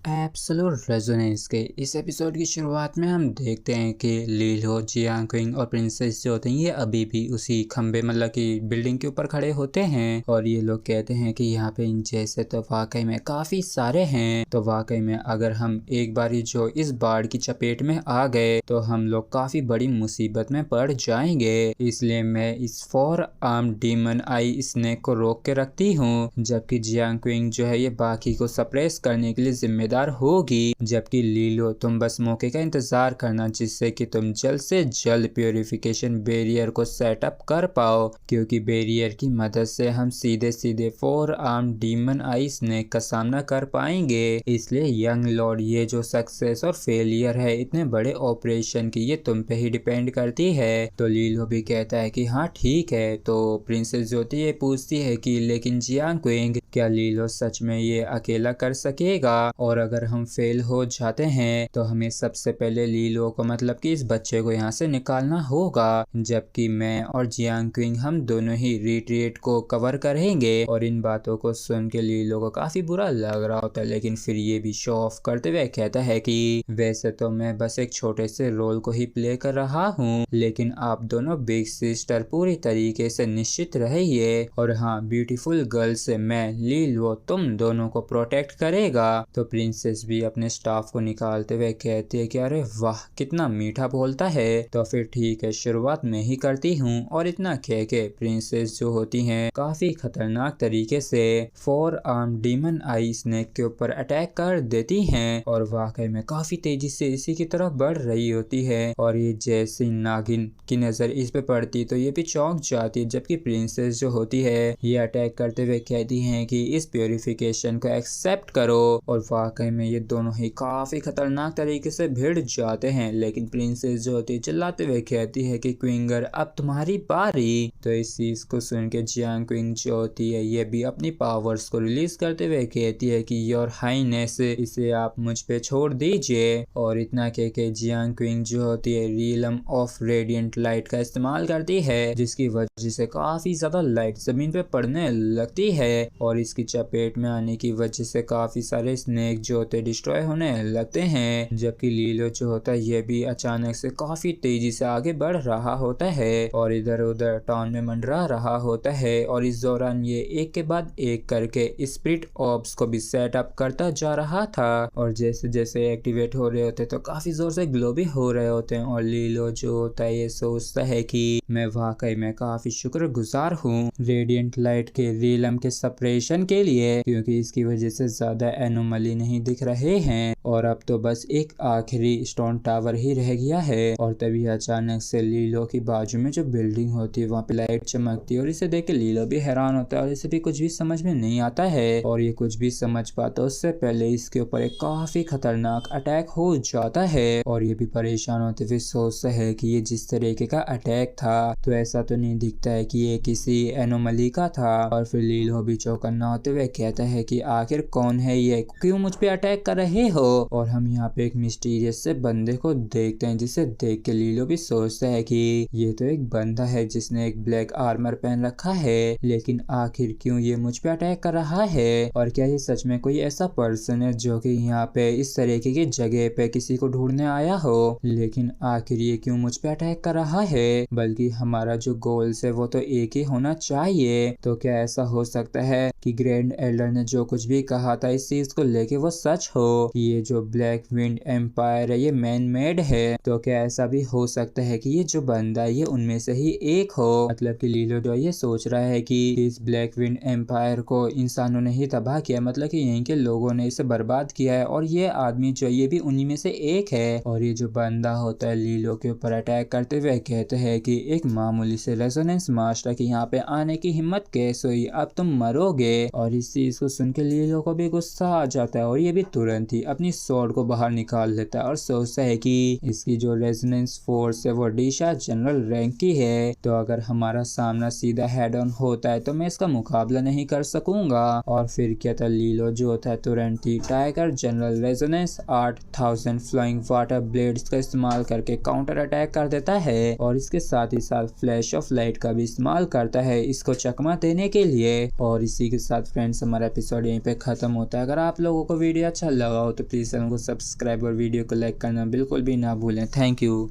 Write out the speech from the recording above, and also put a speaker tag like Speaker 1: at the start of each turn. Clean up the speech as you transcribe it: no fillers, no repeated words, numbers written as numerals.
Speaker 1: Absolute resonance के इस episode की शुरुआत में हम देखते हैं कि लीलो, जियांग और प्रिंसेस जो होते हैं ये अभी भी उसी खंबे मतलब कि बिल्डिंग के ऊपर खड़े होते हैं और ये लोग कहते हैं कि यहाँ पे इन जैसे तो वाकई में काफी सारे हैं। तो वाकई में अगर हम एक बारी जो इस बाढ़ की चपेट में आ गए तो हम लोग काफी बड़ी मुसीबत में पड़ जाएंगे, इसलिए मैं इस 4 आर्म डीमन आई स्नेक को रोक के रखती हूँ, जबकि जियांग जो है ये बाकी को सप्रेस करने के लिए जिम्मेदार होगी। जबकि लीलो तुम बस मौके का इंतजार करना जिससे कि तुम जल्द से जल्द प्योरिफिकेशन बैरियर को सेटअप कर पाओ, क्योंकि बैरियर की मदद से हम सीधे सीधे 4 आर्म डीमन आई स्नेक का सामना कर पाएंगे। इसलिए यंग लॉर्ड ये जो सक्सेस और फेलियर है इतने बड़े ऑपरेशन की ये तुम पे ही डिपेंड करती है। तो लीलो भी कहता है कि हाँ ठीक है। तो प्रिंसेस ज्योति ये पूछती है कि लेकिन जियांग क्या लीलो सच में ये अकेला कर सकेगा, और अगर हम फेल हो जाते हैं तो हमें सबसे पहले लीलो को मतलब कि इस बच्चे को यहाँ से निकालना होगा, जबकि मैं और जियांग हम दोनों ही रिट्रीट को कवर करेंगे। और इन बातों को सुन के लीलो को काफी बुरा लग रहा होता है, लेकिन फिर ये भी शो ऑफ करते हुए कहता है कि वैसे तो मैं बस एक छोटे से रोल को ही प्ले कर रहा हूँ, लेकिन आप दोनों बिग सिस्टर पूरी तरीके से निश्चित रहिए, और हाँ ब्यूटीफुल गर्ल से मैं लीलो तुम दोनों को प्रोटेक्ट करेगा। तो प्रिंसेस भी अपने स्टाफ को निकालते हुए कहती है कि अरे वाह कितना मीठा बोलता है, तो फिर ठीक है शुरुआत में ही करती हूँ। और इतना कह के प्रिंसेस जो होती हैं काफी खतरनाक तरीके से 4 आर्म डीमन आई स्नेक के ऊपर अटैक कर देती हैं, और वाकई में काफी तेजी से इसी की तरफ बढ़ रही होती है। और ये जैसी नागिन की नजर इस पे पड़ती तो ये भी चौंक जाती है, जबकि प्रिंसेस जो होती है ये अटैक करते हुए कहती हैं कि इस प्योरिफिकेशन को एक्सेप्ट करो, और वाकई में ये दोनों ही काफी खतरनाक तरीके से भिड़ जाते हैं। लेकिन प्रिंसेस जो होती है चिल्लाते हुए कहती है कि क्विंगर अब तुम्हारी बारी। तो इस चीज को सुन के जियांग जो होती है ये भी अपनी पावर्स को रिलीज करते हुए कहती है कि योर हाईनेस इसे आप मुझ पे छोड़ दीजिए। और इतना कह के जियांग जो होती है रियलम ऑफ रेडिएंट लाइट का इस्तेमाल करती है, जिसकी वजह से काफी ज्यादा लाइट जमीन पे पड़ने लगती है, और इसकी चपेट में आने की वजह से काफी सारे स्नेक जो होते डिस्ट्रॉय होने लगते हैं। जबकि लीलो जो होता है ये भी अचानक से काफी तेजी से आगे बढ़ रहा होता है और इधर उधर टाउन में मंडरा रहा होता है, और इस दौरान ये एक के बाद एक करके स्पिरिट ऑब्स को भी सेटअप करता जा रहा था, और जैसे जैसे एक्टिवेट हो रहे होते तो काफी जोर से ग्लो भी हो रहे होते हैं। और लीलो जो होता है ये सोचता है कि मैं वाकई में काफी शुक्रगुजार हूँ रेडिएंट लाइट के रियलम के सपरेशन के लिए, क्योंकि इसकी वजह से ज्यादा एनोमली नहीं दिख रहे हैं, और अब तो बस एक आखिरी स्टोन टावर ही रह गया है। और तभी अचानक से लीलो की बाजू में जो बिल्डिंग होती है वहाँ पे लाइट चमकती है, और इसे देख के लीलो भी हैरान होता है और इसे भी कुछ भी समझ में नहीं आता है, और ये कुछ भी समझ पाता उससे पहले इसके ऊपर एक काफी खतरनाक अटैक हो जाता है। और ये भी परेशान होते हुए सोचता है कि ये जिस तरीके का अटैक था तो ऐसा तो नहीं दिखता है कि ये किसी एनोमली का था। और फिर लीलो भी चौकन्ना होते हुए कहता है कि आखिर कौन है ये, क्यों मुझ पे अटैक कर रहे हो। और हम यहाँ पे एक मिस्टीरियस से बंदे को देखते हैं, जिसे देख के लीलो भी सोचता है कि ये तो एक बंदा है जिसने एक ब्लैक आर्मर पहन रखा है, लेकिन आखिर क्यों ये मुझ पे अटैक कर रहा है, और क्या ये सच में कोई ऐसा पर्सन है जो कि यहाँ पे इस तरीके की जगह पे किसी को ढूंढने आया हो, लेकिन आखिर ये क्यों मुझ पे अटैक कर रहा है। बल्कि हमारा जो गोल्स है वो तो एक ही होना चाहिए। तो क्या ऐसा हो सकता है कि ग्रैंड एल्डर ने जो कुछ भी कहा था इस चीज को लेके वो सच हो, कि ये जो ब्लैक विंड एम्पायर है ये मैन मेड है। तो क्या ऐसा भी हो सकता है कि ये जो बंदा है ये उनमें से ही एक हो, मतलब कि लीलो जो ये सोच रहा है कि इस ब्लैक विंड एम्पायर को इंसानों ने ही तबाह किया, मतलब कि यहीं के लोगों ने इसे बर्बाद किया है, और ये आदमी जो ये भी उन्हीं में से एक है। और ये जो बंदा होता है लीलो के ऊपर अटैक करते हुए कहते हैं कि एक मामूली से रेजोनेंस मास्टर की यहाँ पे आने की हिम्मत कैसे हुई, अब तुम मरोगे। और इस चीज को सुन के लीलो को भी गुस्सा आ जाता है, और ये भी तुरंत ही अपनी स्वॉर्ड को बाहर निकाल लेता है और सोचता है कि इसकी जो रेजोनेंस फोर्स है वो डीशा जनरल रैंक की है, तो अगर हमारा सामना सीधा हेड ऑन होता है तो मैं इसका मुकाबला नहीं कर सकूंगा। और फिर क्या था लीलो जो होता है तुरंत ही tiger general resonance 8000 flying water blades का इस्तेमाल करके काउंटर अटैक कर देता है, और इसके साथ ही साथ फ्लैश ऑफ लाइट का भी इस्तेमाल करता है इसको चकमा देने के लिए। और इसी के साथ फ्रेंड्स हमारा एपिसोड यहीं पे खत्म होता है। अगर आप लोगों को वीडियो अच्छा लगा हो तो प्लीज़ चैनल को सब्सक्राइब और वीडियो को लाइक करना बिल्कुल भी ना भूलें। Thank you.